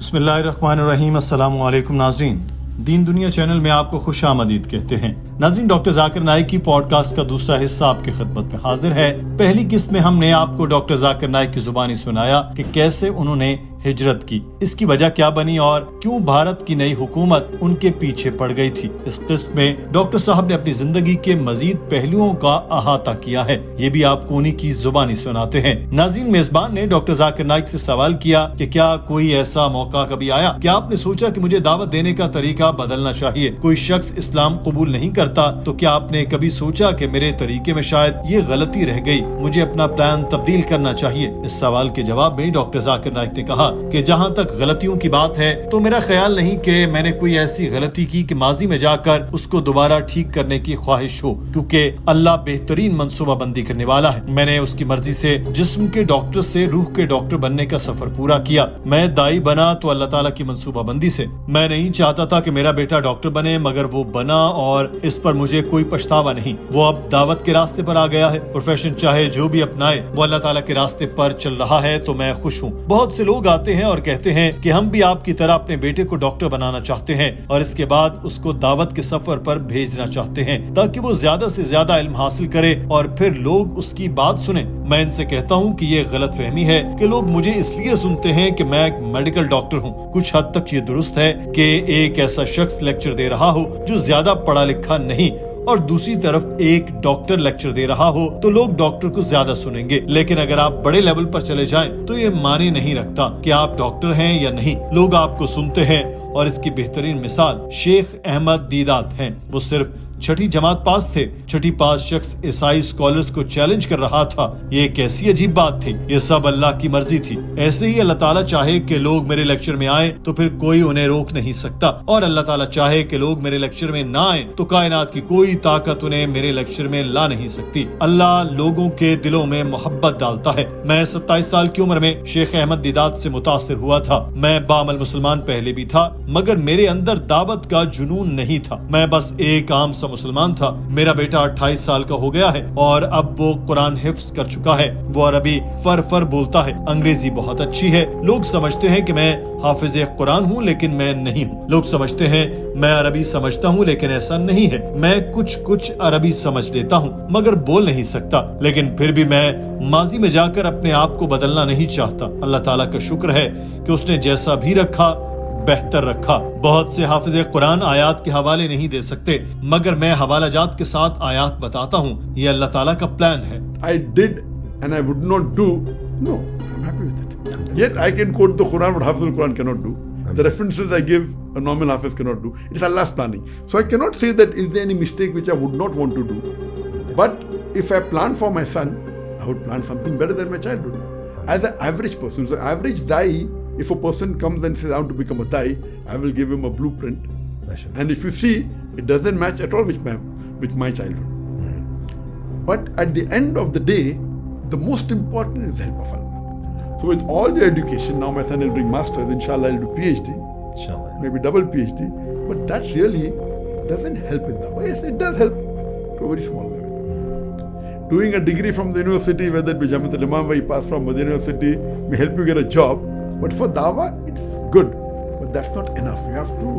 بسم اللہ الرحمن الرحیم۔ السلام علیکم ناظرین، دین دنیا چینل میں آپ کو خوش آمدید کہتے ہیں۔ ناظرین، ڈاکٹر ذاکر نائک کی پوڈ کاسٹ کا دوسرا حصہ آپ کی خدمت میں حاضر ہے۔ پہلی قسط میں ہم نے آپ کو ڈاکٹر ذاکر نائک کی زبانی سنایا کہ کیسے انہوں نے ہجرت کی، اس کی وجہ کیا بنی اور کیوں بھارت کی نئی حکومت ان کے پیچھے پڑ گئی تھی۔ اس قسط میں ڈاکٹر صاحب نے اپنی زندگی کے مزید پہلوؤں کا احاطہ کیا ہے، یہ بھی آپ کو انہی کی زبانی سناتے ہیں۔ ناظرین، میزبان نے ڈاکٹر ذاکر نائک سے سوال کیا کہ کیا کوئی ایسا موقع کبھی آیا کہ آپ نے سوچا کہ مجھے دعوت دینے کا طریقہ بدلنا چاہیے؟ کوئی شخص اسلام قبول نہیں کرتا تو کیا آپ نے کبھی سوچا کہ میرے طریقے میں شاید یہ غلطی رہ گئی، مجھے اپنا پلان تبدیل کرنا چاہیے؟ اس سوال کے جواب میں ڈاکٹر ذاکر نائک نے کہا کہ جہاں تک غلطیوں کی بات ہے تو میرا خیال نہیں کہ میں نے کوئی ایسی غلطی کی کہ ماضی میں جا کر اس کو دوبارہ ٹھیک کرنے کی خواہش ہو، کیونکہ اللہ بہترین منصوبہ بندی کرنے والا ہے۔ میں نے اس کی مرضی سے جسم کے ڈاکٹر سے روح کے ڈاکٹر بننے کا سفر پورا کیا۔ میں دائی بنا تو اللہ تعالیٰ کی منصوبہ بندی سے۔ میں نہیں چاہتا تھا کہ میرا بیٹا ڈاکٹر بنے، مگر وہ بنا اور اس پر مجھے کوئی پچھتاوا نہیں۔ وہ اب دعوت کے راستے پر آ گیا ہے۔ پروفیشن چاہے جو بھی اپنائے، وہ اللہ تعالیٰ کے راستے پر چل رہا ہے تو میں خوش ہوں۔ بہت سے لوگ آتے ہیں اور کہتے ہیں کہ ہم بھی آپ کی طرح اپنے بیٹے کو ڈاکٹر بنانا چاہتے ہیں اور اس کے بعد اس کو دعوت کے سفر پر بھیجنا چاہتے ہیں تاکہ وہ زیادہ سے زیادہ علم حاصل کرے اور پھر لوگ اس کی بات سنیں۔ میں ان سے کہتا ہوں کہ یہ غلط فہمی ہے کہ لوگ مجھے اس لیے سنتے ہیں کہ میں ایک میڈیکل ڈاکٹر ہوں۔ کچھ حد تک یہ درست ہے کہ ایک ایسا شخص لیکچر دے رہا ہو جو زیادہ پڑھا لکھا نہیں اور دوسری طرف ایک ڈاکٹر لیکچر دے رہا ہو تو لوگ ڈاکٹر کو زیادہ سنیں گے، لیکن اگر آپ بڑے لیول پر چلے جائیں تو یہ معنی نہیں رکھتا کہ آپ ڈاکٹر ہیں یا نہیں، لوگ آپ کو سنتے ہیں۔ اور اس کی بہترین مثال شیخ احمد دیدات ہیں۔ وہ صرف چھٹی جماعت پاس تھے۔ چھٹی پاس شخص عیسائی اسکالرز کو چیلنج کر رہا تھا۔ یہ کیسی عجیب بات تھی، یہ سب اللہ کی مرضی تھی۔ ایسے ہی اللہ تعالیٰ چاہے کہ لوگ میرے لیکچر میں آئیں تو پھر کوئی انہیں روک نہیں سکتا، اور اللہ تعالیٰ چاہے کہ لوگ میرے لیکچر میں نہ آئیں تو کائنات کی کوئی طاقت انہیں میرے لیکچر میں لا نہیں سکتی۔ اللہ لوگوں کے دلوں میں محبت ڈالتا ہے۔ میں 27 سال کی عمر میں شیخ احمد دیدات سے متاثر ہوا تھا۔ میں بعمل مسلمان پہلے بھی تھا، مگر میرے اندر دعوت کا جنون نہیں تھا۔ میں بس ایک عام مسلمان تھا۔ میرا بیٹا 28 سال کا ہو گیا ہے اور اب وہ قرآن حفظ کر چکا ہے۔ وہ عربی فر بولتا ہے، انگریزی بہت اچھی ہے۔ لوگ سمجھتے ہیں کہ میں حافظ قرآن ہوں لیکن میں نہیں ہوں۔ لوگ سمجھتے ہیں میں عربی سمجھتا ہوں لیکن ایسا نہیں ہے۔ میں کچھ عربی سمجھ لیتا ہوں مگر بول نہیں سکتا، لیکن پھر بھی میں ماضی میں جا کر اپنے آپ کو بدلنا نہیں چاہتا۔ اللہ تعالیٰ کا شکر ہے کہ اس نے جیسا بھی رکھا بہتر رکھا۔ بہت سے حافظ قرآن آیات کے حوالے نہیں دے سکتے، مگر میں حوالہ جات کے ساتھ آیات بتاتا ہوں۔ یہ اللہ تعالیٰ کا پلان ہے۔ I did and I would not do. No, I'm happy with it. Yet I can quote the Quran what Hafiz al-Quran cannot do. The references I give a normal Hafiz cannot do. It's Allah's planning. So I cannot say that is there any mistake which I would not want to do. But if I plan for my son, I would plan something better than my childhood. As an average person, so average dai, if a person comes and says I want to become a dai, I will give him a blueprint. And if you see, it doesn't match at all with my childhood. But at the end of the day, the most important is the help of Allah. So with all the education, now my son is doing masters, inshallah he'll do PhD, maybe double PhD, but that really doesn't help in dawah. Yes, it does help to a very small level. Doing a degree from the university, whether it be Jamiat al-Imam where you pass from Madinah University, may help you get a job, but for dawah it's good, but that's not enough. You have to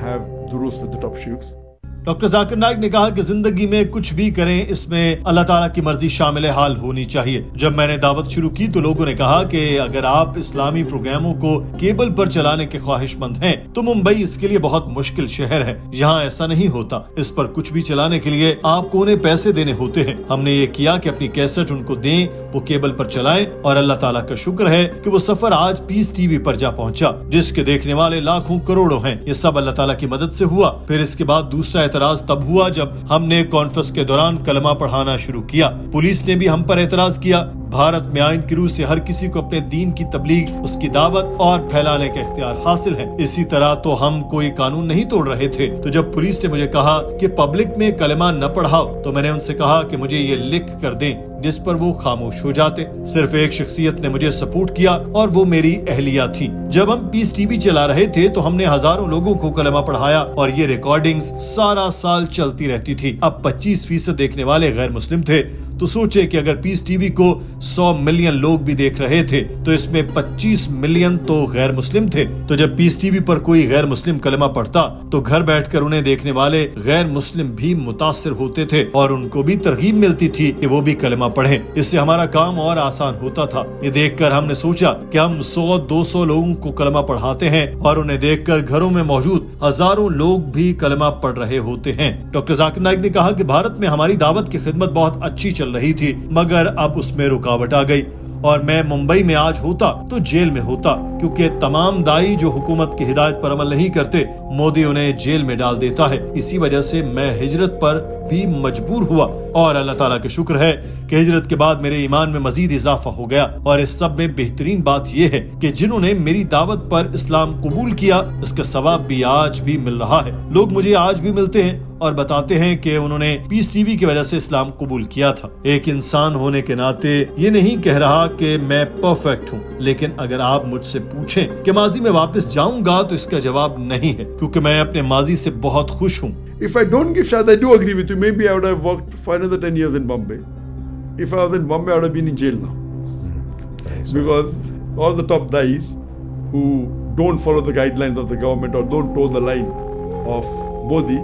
have durus with the top sheikhs. Doctor Zakir Naik نے کہا کہ زندگی میں کچھ بھی کریں اس میں اللہ تعالیٰ کی مرضی شامل حال ہونی چاہیے۔ جب میں نے دعوت شروع کی تو لوگوں نے کہا کہ اگر آپ اسلامی پروگراموں کو کیبل پر چلانے کے خواہش مند ہیں تو ممبئی اس کے لیے بہت مشکل شہر ہے۔ یہاں ایسا نہیں ہوتا، اس پر کچھ بھی چلانے کے لیے آپ کو انہیں پیسے دینے ہوتے ہیں۔ ہم نے یہ کیا کہ اپنی کیسٹ ان کو دیں، وہ کیبل پر چلائیں، اور اللہ تعالیٰ کا شکر ہے کہ وہ سفر آج پیس ٹی وی پر جا پہنچا جس کے دیکھنے والے لاکھوں کروڑوں ہیں۔ یہ سب اللہ تعالیٰ کی مدد سے ہوا۔ پھر اس کے بعد دوسرا اعتراض تب ہوا جب ہم نے کانفرنس کے دوران کلمہ پڑھانا شروع کیا۔ پولیس نے بھی ہم پر اعتراض کیا۔ بھارت میں آئین کی روح سے ہر کسی کو اپنے دین کی تبلیغ، اس کی دعوت اور پھیلانے کا اختیار حاصل ہے۔ اسی طرح تو ہم کوئی قانون نہیں توڑ رہے تھے۔ تو جب پولیس نے مجھے کہا کہ پبلک میں کلمہ نہ پڑھاؤ تو میں نے ان سے کہا کہ مجھے یہ لکھ کر دیں، جس پر وہ خاموش ہو جاتے۔ صرف ایک شخصیت نے مجھے سپورٹ کیا اور وہ میری اہلیہ تھی۔ جب ہم پیس ٹی وی چلا رہے تھے تو ہم نے ہزاروں لوگوں کو کلمہ پڑھایا اور یہ ریکارڈنگز سارا سال چلتی رہتی تھی۔ اب 25% دیکھنے والے غیر مسلم تھے तो सोचे कि अगर पीस टीवी को 100 मिलियन लोग भी देख रहे थे तो इसमें 25 मिलियन तो गैर मुस्लिम थे। तो जब पीस टीवी पर कोई गैर मुस्लिम कलमा पढ़ता तो घर बैठकर उन्हें देखने वाले गैर मुस्लिम भी मुतासिर होते थे और उनको भी तरगीब मिलती थी कि वो भी कलमा पढ़ें। इससे हमारा काम और आसान होता था। ये देखकर हमने सोचा कि हम 100-200 लोगों को कलमा पढ़ाते हैं और उन्हें देखकर घरों में मौजूद हजारों लोग भी कलमा पढ़ रहे होते हैं। डॉक्टर जाकिर नाइक ने कहा कि भारत में हमारी दावत की खिदमत बहुत अच्छी चल रही थी, मगर अब उसमें रुकावट आ गई और मैं मुंबई में आज होता तो जेल में होता, क्योंकि तमाम दाई जो हुकूमत की हिदायत पर अमल नहीं करते मोदी उन्हें जेल में डाल देता है। इसी वजह से मैं हिजरत पर भी मजबूर हुआ और अल्लाह ताला के शुक्र है कि हिजरत के बाद मेरे ईमान में मजीद इजाफा हो गया। और इस सब में बेहतरीन बात यह है कि जिन्होंने मेरी दावत पर इस्लाम कबूल किया उसका सवाब भी आज भी मिल रहा है। लोग मुझे आज भी मिलते हैं और बताते हैं कि उन्होंने पीस टीवी की वजह से इस्लाम कबूल किया था। एक इंसान होने के नाते ये नहीं कह रहा कि मैं परफेक्ट हूँ, लेकिन अगर आप मुझसे पूछें कि माजी में वापस जाऊंगा तो इसका जवाब नहीं है, क्योंकि मैं अपने माजी से बहुत खुश हूँ। If I don't give Shahada, I do agree with you. Maybe I would have worked for another 10 years in Bombay. If I was in Bombay, I would have been in jail now. Because all the top dais who don't follow the guidelines of the government or don't toe the line of Modi,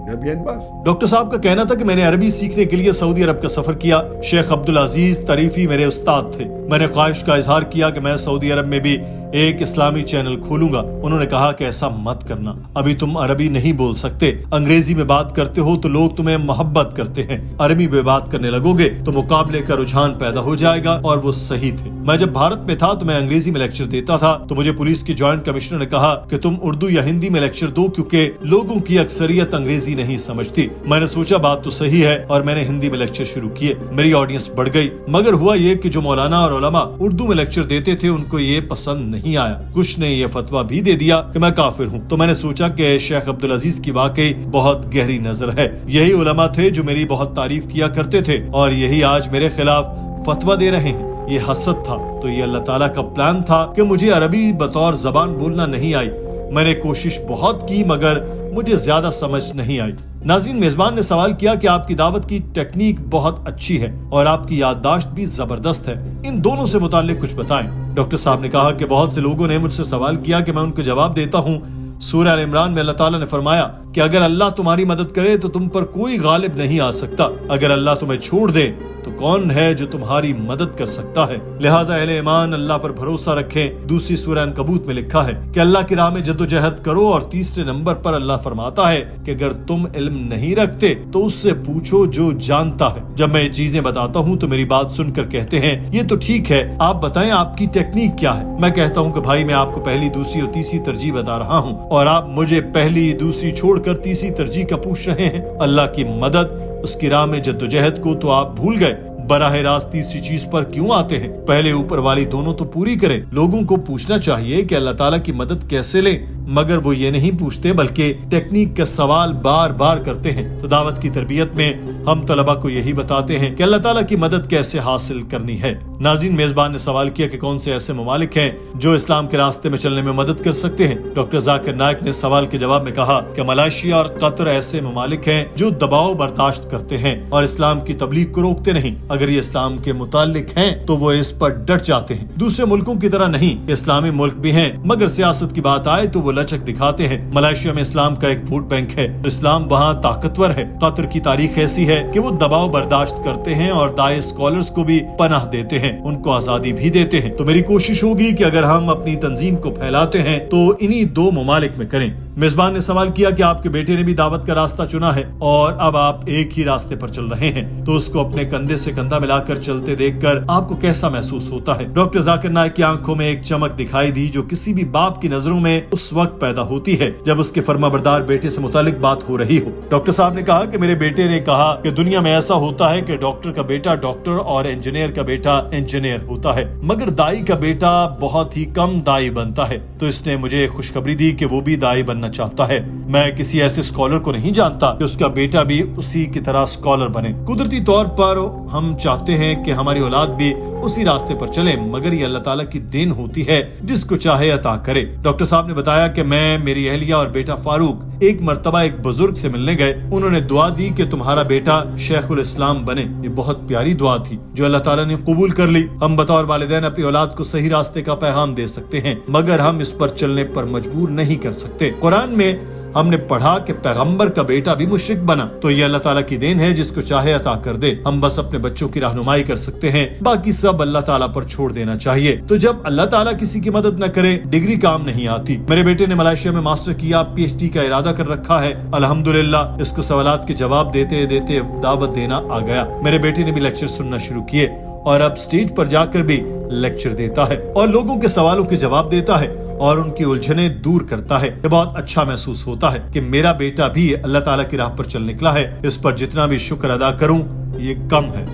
they are behind bars. Doctor साहब का कहना था कि मैंने अरबी सीखने के लिए सऊदी अरब का सफर किया। शेख अब्दुल अजीज तरीफी मेरे उस्ताद थे। मैंने ख्वाहिश का इजहार किया कि मैं सऊदी अरब में भी एक इस्लामी चैनल खोलूंगा। उन्होंने कहा कि ऐसा मत करना, अभी तुम अरबी नहीं बोल सकते, अंग्रेजी में बात करते हो तो लोग तुम्हें मोहब्बत करते हैं, अरबी में बात करने लगोगे तो मुकाबले का रुझान पैदा हो जाएगा। और वो सही थे। मैं जब भारत में था तो मैं अंग्रेजी में लेक्चर देता था, तो मुझे पुलिस की ज्वाइंट कमिश्नर ने कहा कि तुम उर्दू या हिंदी में लेक्चर दो, क्योंकि लोगों की अक्सरियत अंग्रेजी नहीं समझती। मैंने सोचा बात तो सही है और मैंने हिंदी में लेक्चर शुरू किए। मेरी ऑडियंस बढ़ गई, मगर हुआ ये कि जो मौलाना और उलमा उर्दू में लेक्चर देते थे उनको ये पसंद नहीं आया। कुछ ने ये फतवा भी दे दिया कि मैं काफिर हूँ। तो मैंने सोचा कि शेख अब्दुल अजीज की वाकई बहुत गहरी नजर है। यही उलमा थे जो मेरी बहुत तारीफ किया करते थे और यही आज मेरे खिलाफ फतवा दे रहे हैं। ये हसद था। तो ये अल्लाह ताला का प्लान था कि मुझे अरबी बतौर जबान बोलना नहीं आई। मैंने कोशिश बहुत की मगर मुझे ज्यादा समझ नहीं आई। नाज़रीन, मेजबान ने सवाल किया कि आपकी दावत की टेक्निक बहुत अच्छी है और आपकी याददाश्त भी जबरदस्त है, इन दोनों से मुताल्लिक कुछ बताएं। डॉक्टर साहब ने कहा कि बहुत से लोगों ने मुझसे सवाल किया कि मैं उनको जवाब देता हूँ। सूरह अल इमरान में अल्लाह ताला ने फरमाया कि अगर अल्लाह तुम्हारी मदद करे तो तुम पर कोई गालिब नहीं आ सकता, अगर अल्लाह तुम्हें छोड़ दे तो कौन है जो तुम्हारी मदद कर सकता है। लिहाजा अहले ईमान अल्लाह पर भरोसा रखें। दूसरी सूरह अनकबूत में लिखा है कि अल्लाह की राह में जद्दोजहद करो। और तीसरे नंबर पर अल्लाह फरमाता है कि अगर तुम इल्म नहीं रखते तो उससे पूछो जो जानता है। जब मैं ये चीजें बताता हूँ तो मेरी बात सुनकर कहते हैं ये तो ठीक है, आप बताएं आपकी टेक्निक क्या है। मैं कहता हूँ कि भाई मैं आपको पहली, दूसरी और तीसरी तरजीह बता रहा हूँ और आप मुझे पहली, दूसरी छोड़कर तीसरी तरजीह का पूछ रहे हैं। अल्लाह की मदद, उसकी राह में जद्दोजहद को तो आप भूल गए, बराह रास्त तीसरी चीज पर क्यों आते हैं? पहले ऊपर वाली दोनों तो पूरी करें। लोगों को पूछना चाहिए कि अल्लाह ताला की मदद कैसे लें, मगर वो ये नहीं पूछते बल्कि टेक्निक का सवाल बार बार करते हैं। तो दावत की तरबियत में हम तलबा को यही बताते हैं कि अल्लाह ताला की मदद कैसे हासिल करनी है। नाज़रीन, मेजबान ने सवाल किया कि कौन से ऐसे ममालिक हैं जो इस्लाम के रास्ते में चलने में मदद कर सकते हैं। डॉक्टर जाकिर नाइक ने सवाल के जवाब में कहा कि मलेशिया और कतर ऐसे ममालिक हैं जो दबाव बर्दाश्त करते हैं और इस्लाम की तबलीग को रोकते नहीं। अगर ये इस्लाम के मुतालिक हैं तो वो इस पर डट जाते हैं। दूसरे मुल्कों की तरह नहीं, इस्लामी मुल्क भी हैं, मगर सियासत की बात आए तो वो लचक दिखाते हैं। मलेशिया में इस्लाम का एक वोट बैंक है, तो इस्लाम वहाँ ताकतवर है। कतर की तारीख ऐसी है कि वो दबाव बर्दाश्त करते हैं और दाई स्कॉलर्स को भी पनाह देते हैं, उनको आजादी भी देते हैं। तो मेरी कोशिश होगी कि अगर हम अपनी तंजीम को फैलाते हैं तो इन्हीं दो ममालिक में करें। मेजबान ने सवाल किया कि आपके बेटे ने भी दावत का रास्ता चुना है और अब आप एक ही रास्ते पर चल रहे हैं, तो उसको अपने कंधे से कंधा मिलाकर चलते देखकर आपको कैसा महसूस होता है? डॉक्टर जाकिर नाइक की आंखों में एक चमक दिखाई दी जो किसी भी बाप की नजरों में उस वक्त पैदा होती है जब उसके फर्माबरदार बेटे से मुतालिक बात हो रही हो। डॉक्टर साहब ने कहा कि मेरे बेटे ने कहा कि दुनिया में ऐसा होता है कि डॉक्टर का बेटा डॉक्टर और इंजीनियर का बेटा इंजीनियर होता है, मगर दाई का बेटा बहुत ही कम दाई बनता है। तो इसने मुझे खुशखबरी दी कि वो भी दाई बनना चाहता है। मैं किसी ऐसे स्कॉलर को नहीं जानता कि उसका बेटा भी उसी की तरह स्कॉलर बने। कुदरती तौर पर हम चाहते हैं कि हमारी औलाद भी उसी रास्ते पर चले, मगर ये अल्लाह ताला की देन होती है, जिसको चाहे अता करे। डॉक्टर साहब ने बताया कि मैं, मेरी अहलिया और बेटा फारूक एक मर्तबा एक बुजुर्ग से मिलने गए। उन्होंने दुआ दी कि तुम्हारा बेटा शेखुल इस्लाम बने। ये बहुत प्यारी दुआ थी जो अल्लाह ताला ने कबूल कर ली। हम बतौर वालिदैन अपनी औलाद को सही रास्ते का पैगाम दे सकते हैं, मगर हम इस पर चलने पर मजबूर नहीं कर सकते। कुरान में हमने पढ़ा कि पैगंबर का बेटा भी मुशरिक बना, तो ये अल्लाह ताला की देन है, जिसको चाहे अता कर दे। हम बस अपने बच्चों की रहनुमाई कर सकते हैं, बाकी सब अल्लाह ताला पर छोड़ देना चाहिए। तो जब अल्लाह ताला किसी की मदद न करे, डिग्री काम नहीं आती। मेरे बेटे ने मलेशिया में मास्टर किया, PhD का इरादा कर रखा है। अल्हम्दुलिल्लाह इसको सवालात के जवाब देते देते दावत देना आ गया। मेरे बेटे ने भी लेक्चर सुनना शुरू किए और अब स्टेज पर जाकर भी लेक्चर देता है और लोगों के सवालों के जवाब देता है और उनकी उलझने दूर करता है। ये बहुत अच्छा महसूस होता है कि मेरा बेटा भी अल्लाह ताला की राह पर चल निकला है। इस पर जितना भी शुक्र अदा करूं ये कम है।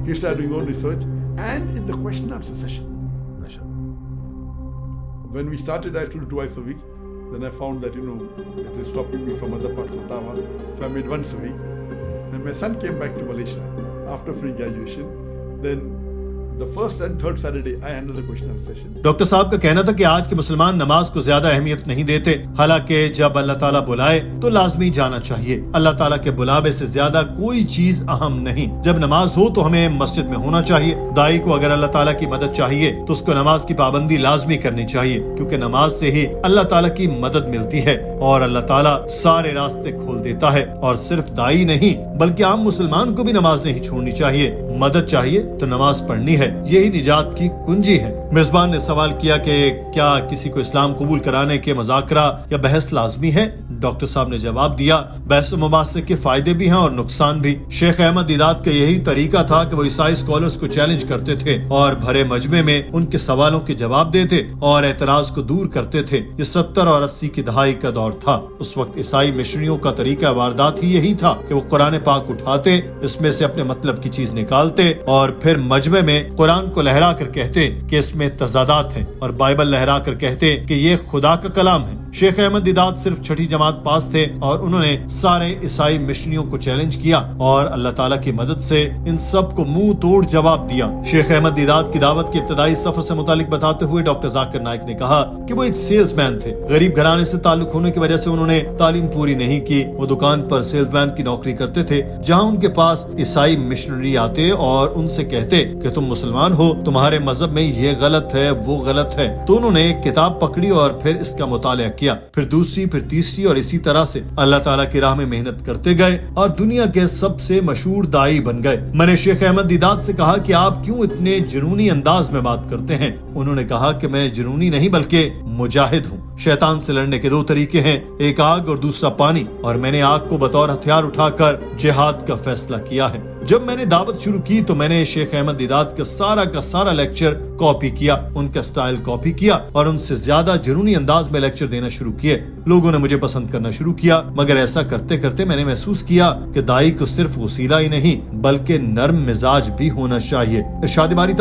He started doing own research and in the question answer session. When we started, I used to do twice a week. Then I found that it is stopping me from other parts of Taiwan, so I made once a week. When my son came back to Malaysia after free graduation, then the first and third Saturday I handled the question answer session. Doctor साहब का कहना था कि आज के मुसलमान नमाज को ज्यादा अहमियत नहीं देते, हालांकि जब अल्लाह ताला बुलाए तो लाजमी जाना चाहिए। अल्लाह ताला के बुलावे से ज्यादा कोई चीज अहम नहीं। जब नमाज हो तो हमें मस्जिद में होना चाहिए। दाई को अगर अल्लाह ताला की मदद चाहिए तो उसको नमाज की पाबंदी लाजमी करनी चाहिए, क्योंकि नमाज से ही अल्लाह ताला की मदद मिलती है और अल्लाह ताला सारे रास्ते खोल देता है। और सिर्फ दाई नहीं बल्कि आम मुसलमान को भी नमाज नहीं छोड़नी चाहिए। मदद चाहिए तो नमाज पढ़नी है, यही निजात की कुंजी है। मेजबान ने सवाल किया कि क्या किसी को इस्लाम कबूल कराने के मुज़ाकरा या बहस लाजमी है? डॉक्टर साहब ने जवाब दिया, बहस मुबासे के फायदे भी हैं और नुकसान भी। शेख अहमद दीदात का यही तरीका था कि वो ईसाई स्कॉलर्स को चैलेंज करते थे और भरे मजमे में उनके सवालों के जवाब देते और एतराज को दूर करते थे। ये 70 और 80 की दहाई का दौर था। उस वक्त ईसाई मिशनरियों का तरीका वारदात ही यही था कि वो कुरान पाक उठाते, इसमें से अपने मतलब की चीज निकालते और फिर मजमे में कुरान को लहरा कर कहते कि इसमें तजादात हैं और बाइबल लहरा कर कहते कि ये खुदा का कलाम है। शेख अहमद दीदात सिर्फ 6ठी जमात पास थे और उन्होंने सारे ईसाई मिशनरियों को चैलेंज किया और अल्लाह ताला की मदद से इन सब को मुंह तोड़ जवाब दिया। शेख अहमद दीदात की दावत के इब्तदाई सफर से मुतालिक बताते हुए डॉक्टर जाकिर नाइक ने कहा कि वो एक सेल्समैन थे। गरीब घराने से ताल्लुक होने की वजह से उन्होंने तालीम पूरी नहीं की। वो दुकान पर सेल्समैन की नौकरी करते थे, जहाँ उनके पास ईसाई मिशनरी आते और उनसे कहते कि तुम मुसलमान हो, तुम्हारे मजहब में ये गलत है, वो गलत है। तो उन्होंने एक किताब पकड़ी और फिर इसका मुताला किया, फिर दूसरी, फिर तीसरी और इसी तरह से अल्लाह ताला की राह में मेहनत करते गए और दुनिया के सबसे मशहूर दाई बन गए। मैंने शेख अहमद दीदात से कहा कि आप क्यों इतने जुनूनी अंदाज में बात करते हैं? उन्होंने कहा कि मैं जुनूनी नहीं बल्कि मुजाहिद हूँ। शैतान से लड़ने के 2 तरीके हैं, एक आग और दूसरा पानी, और मैंने आग को बतौर हथियार उठाकर जिहाद का फैसला किया है। जब मैंने दावत शुरू की तो मैंने शेख अहमद दीदात का सारा लेक्चर कॉपी किया, उनका स्टाइल कॉपी किया और उनसे ज्यादा जुनूनी अंदाज में लेक्चर देना शुरू किए। लोगों ने मुझे पसंद करना शुरू किया, मगर ऐसा करते करते मैंने महसूस किया कि दाई को सिर्फ वसीला ही नहीं बल्कि नर्म मिजाज भी होना चाहिए। इरशाद बारी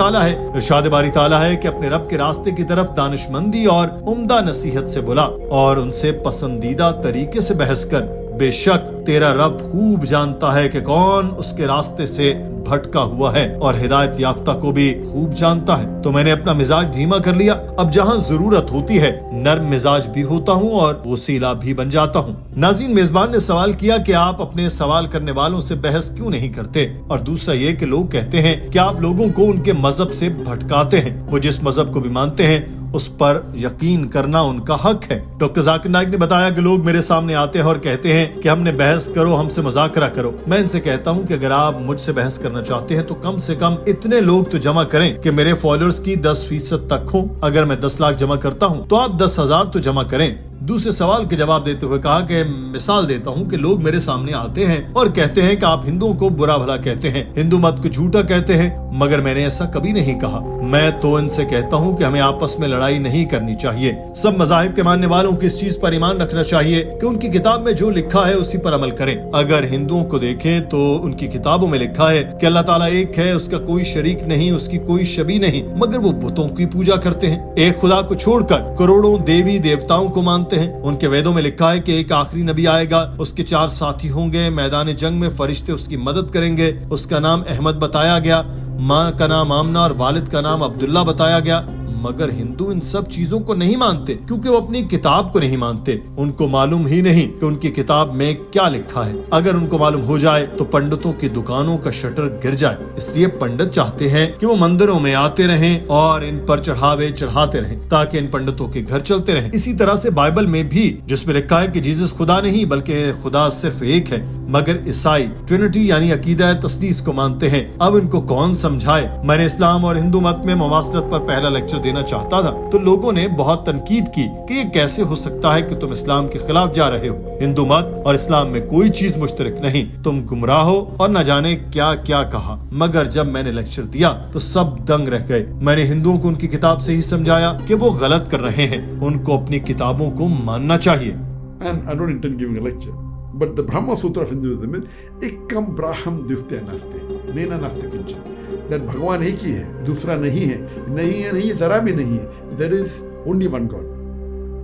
ताला है कि अपने रब के रास्ते की तरफ दानिशमंदी और उम्दा नसीहत से बुला और उनसे पसंदीदा तरीके से बहस कर। बेशक तेरा रब खूब जानता है कि कौन उसके रास्ते से भटका हुआ है और हिदायत याफ्ता को भी खूब जानता है। तो मैंने अपना मिजाज धीमा कर लिया। अब जहाँ जरूरत होती है नर्म मिजाज भी होता हूँ और वसीला भी बन जाता हूँ। नाज़रीन, मेजबान ने सवाल किया कि आप अपने सवाल करने वालों से बहस क्यों नहीं करते, और दूसरा ये कि लोग कहते हैं कि आप लोगों को उनके मजहब से भटकाते हैं। वो जिस मजहब को भी मानते हैं उस पर यकीन करना उनका हक है। डॉक्टर जाकिर नाइक ने बताया कि लोग मेरे सामने आते हैं और कहते हैं कि हमने बहस करो, हमसे मुज़ाकरा करो। मैं इनसे कहता हूं कि अगर आप मुझसे बहस करना चाहते हैं तो कम से कम इतने लोग तो जमा करें कि मेरे फॉलोअर्स की 10% तक हो। अगर मैं 10 लाख जमा करता हूं तो आप 10,000 तो जमा करें। दूसरे सवाल के जवाब देते हुए कहा कि मिसाल देता हूं कि लोग मेरे सामने आते हैं और कहते हैं कि आप हिंदुओं को बुरा भला कहते हैं, हिंदू मत को झूठा कहते हैं, मगर मैंने ऐसा कभी नहीं कहा। मैं तो इनसे कहता हूं कि हमें आपस में लड़ाई नहीं करनी चाहिए। सब मज़ाहिब के मानने वालों को इस चीज पर ईमान रखना चाहिए कि उनकी किताब में जो लिखा है उसी पर अमल करें। अगर हिंदुओं को देखें तो उनकी किताबों में लिखा है कि अल्लाह ताला एक है, उसका कोई शरीक नहीं, उसकी कोई शबी नहीं, मगर वो बुतों की पूजा करते हैं। एक खुदा को छोड़कर करोड़ों देवी देवताओं को मानते ہیں. ان کے ویدوں میں لکھا ہے کہ ایک آخری نبی آئے گا, اس کے 4 ساتھی ہوں گے, میدان جنگ میں فرشتے اس کی مدد کریں گے. اس کا نام احمد بتایا گیا, ماں کا نام آمنہ اور والد کا نام عبداللہ بتایا گیا. مگر ہندو ان سب چیزوں کو نہیں مانتے کیونکہ وہ اپنی کتاب کو نہیں مانتے. ان کو معلوم ہی نہیں کہ ان کی کتاب میں کیا لکھا ہے. اگر ان کو معلوم ہو جائے تو پنڈتوں کی دکانوں کا شٹر گر جائے. اس لیے پنڈت چاہتے ہیں کہ وہ مندروں میں آتے رہیں اور ان پر چڑھاوے چڑھاتے رہیں تاکہ ان پنڈتوں کے گھر چلتے رہیں. اسی طرح سے بائبل میں بھی, جس میں لکھا ہے کہ جیزس خدا نہیں بلکہ خدا صرف ایک ہے, مگر عیسائی ٹرینٹی یعنی عقیدہ تثلیث کو مانتے ہیں. اب ان کو کون سمجھائے. میں نے اسلام اور ہندو مت میں مماثلت پر پہلا لیکچر دینا چاہتا تھا تو لوگوں نے بہت تنقید کی کہ یہ کیسے ہو سکتا ہے کہ تم اسلام کے خلاف جا رہے ہو. ہندو مت اور اسلام میں کوئی چیز مشترک نہیں, تم گمراہ ہو, اور نہ جانے کیا کیا کہا. مگر جب میں نے لیکچر دیا تو سب دنگ رہ گئے. میں نے ہندوؤں کو ان کی کتاب سے ہی سمجھایا کہ وہ غلط کر رہے ہیں, ان کو اپنی کتابوں کو ماننا چاہیے. And I don't intend giving a lecture. But the Brahma Sutra of Hinduism is Ekam Braham Dvitya Naste, Nena Naste Kinchan. That Bhagwan एक ही है, दूसरा नहीं है, नहीं है, जरा भी नहीं है. There is only one God,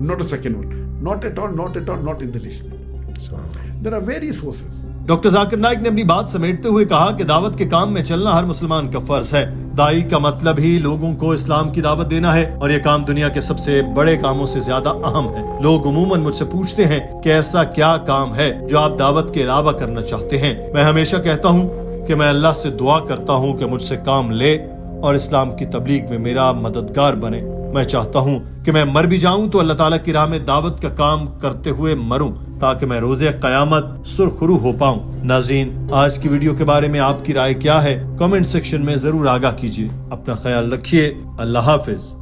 not a second one, not at all, not in the least. There are various sources. Doctor Zakir Naik نے اپنی بات سمیٹتے ہوئے کہا کہ دعوت کے کام میں چلنا ہر مسلمان کا فرض ہے. دائی کا مطلب ہی لوگوں کو اسلام کی دعوت دینا ہے, اور یہ کام دنیا کے سب سے بڑے کاموں سے زیادہ اہم ہے. لوگ عموماً مجھ سے پوچھتے ہیں کہ ایسا کیا کام ہے جو آپ دعوت کے علاوہ کرنا چاہتے ہیں. میں ہمیشہ کہتا ہوں کہ میں اللہ سے دعا کرتا ہوں کہ مجھ سے کام لے اور اسلام کی تبلیغ میں میرا مددگار بنے. میں چاہتا ہوں کہ میں مر بھی جاؤں تو اللہ تعالیٰ کی راہ میں دعوت کا کام کرتے ہوئے مروں تاکہ میں روز قیامت سرخرو ہو پاؤں. ناظرین, آج کی ویڈیو کے بارے میں آپ کی رائے کیا ہے؟ کامنٹ سیکشن میں ضرور آگاہ کیجیے. اپنا خیال رکھیے. اللہ حافظ.